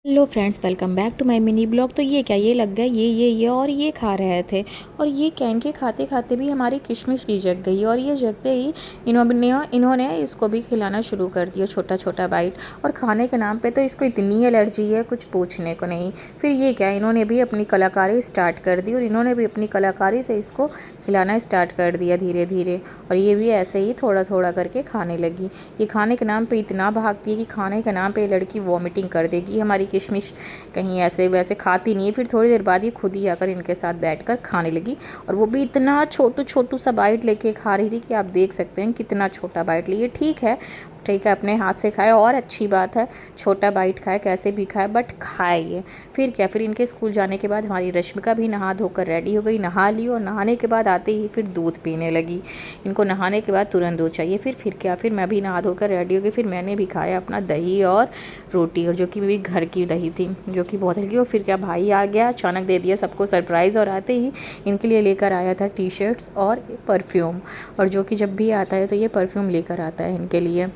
Hello friends, welcome back to my mini blog. तो ये क्या, ये लग गया ये और ये खा रहे थे। और ये कैन के खाते खाते भी हमारी किशमिश भी जग गई। और ये जगते ही इन्होंने इसको भी खिलाना शुरू कर दिया, छोटा छोटा बाइट। और खाने के नाम पे तो इसको इतनी एलर्जी है, कुछ पूछने को नहीं। फिर ये क्या, इन्होंने भी अपनी कलाकारी स्टार्ट कर दी और इन्होंने भी अपनी कलाकारी से इसको खिलाना स्टार्ट कर दिया धीरे धीरे। और ये भी ऐसे ही थोड़ा थोड़ा करके खाने लगी। ये खाने के नाम पे इतना भागती है कि खाने के नाम पे लड़की वॉमिटिंग कर देगी। हमारी किशमिश कहीं ऐसे वैसे खाती नहीं है। फिर थोड़ी देर बाद ये खुद ही आकर इनके साथ बैठकर खाने लगी। और वो भी इतना छोटू छोटू सा बाइट लेके खा रही थी कि आप देख सकते हैं कितना छोटा बाइट लिए। ठीक है, ठीक है, अपने हाथ से खाए और अच्छी बात है। छोटा बाइट खाए, कैसे भी खाए, बट खाए ये। फिर क्या, फिर इनके स्कूल जाने के बाद हमारी रश्मिका भी नहा धोकर रेडी हो गई, नहा ली। और नहाने के बाद आते ही फिर दूध पीने लगी। इनको नहाने के बाद तुरंत दूध चाहिए। फिर क्या, फिर मैं भी नहा धोकर रेडी हो गई। फिर मैंने भी खाया अपना दही और रोटी, और जो कि मेरी घर की दही थी, जो कि बहुत हल्की। और फिर क्या, भाई आ गया, अचानक दे दिया सबको सरप्राइज़। और आते ही इनके लिए लेकर आया था टी शर्ट्स और परफ्यूम। और जो कि जब भी आता है तो ये परफ्यूम लेकर आता है इनके लिए।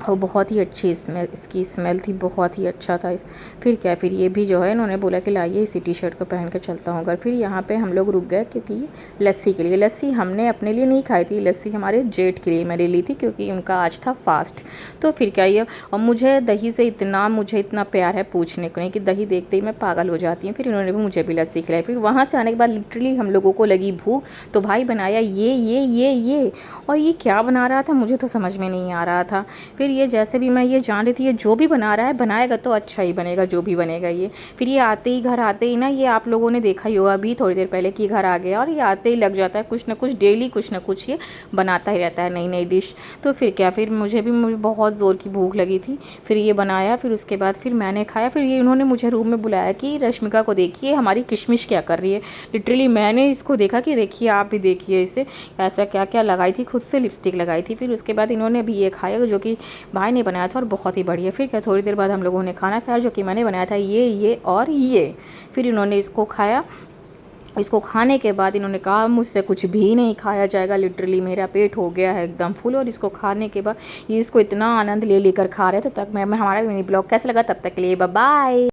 और बहुत ही अच्छी स्मेल, इसकी स्मेल थी, बहुत ही अच्छा था। फिर क्या, फिर ये भी जो है इन्होंने बोला कि लाइए इसी टी शर्ट को पहन कर चलता हूँ घर। फिर यहाँ पे हम लोग रुक गए क्योंकि लस्सी के लिए। लस्सी हमने अपने लिए नहीं खाई थी, लस्सी हमारे जेठ के लिए मैंने ली थी क्योंकि उनका आज था फास्ट। तो फिर क्या, ये और मुझे इतना प्यार है पूछने को नहीं, कि दही देखते ही मैं पागल हो जाती हूँ। फिर इन्होंने भी मुझे भी लस्सी खिलाई। फिर वहाँ से आने के बाद लिटरली हम लोगों को लगी भूख, तो भाई बनाया ये। और ये क्या बना रहा था मुझे तो समझ में नहीं आ रहा था। फिर ये जैसे भी, मैं ये जान रही थी ये जो भी बना रहा है बनाएगा तो अच्छा ही बनेगा, जो भी बनेगा ये। फिर ये घर आते ही ना, ये आप लोगों ने देखा ही होगा अभी थोड़ी देर पहले कि घर आ गया। और ये आते ही लग जाता है कुछ ना कुछ, डेली कुछ ना कुछ ये बनाता ही रहता है, नई नई डिश। तो फिर क्या, फिर मुझे बहुत ज़ोर की भूख लगी थी। फिर ये बनाया, फिर उसके बाद फिर मैंने खाया। फिर ये इन्होंने मुझे रूम में बुलाया कि रश्मिका को देखिए हमारी किशमिश क्या कर रही है। लिटरली मैंने इसको देखा कि देखिए आप भी देखिए इसे, ऐसा क्या क्या लगाई थी, खुद से लिपस्टिक लगाई थी। फिर उसके बाद इन्होंने भी ये खाया जो कि भाई ने बनाया था और बहुत ही बढ़िया। फिर क्या, थोड़ी देर बाद हम लोगों ने खाना खाया जो कि मैंने बनाया था, ये और ये। फिर इन्होंने इसको खाया। इसको खाने के बाद इन्होंने कहा मुझसे कुछ भी नहीं खाया जाएगा, लिटरली मेरा पेट हो गया है एकदम फुल। और इसको खाने के बाद ये इसको इतना आनंद ले लेकर खा रहे थे। तक मैं हमारा मिनी ब्लॉग कैसा लगा, तब तक के लिए बाय बाय।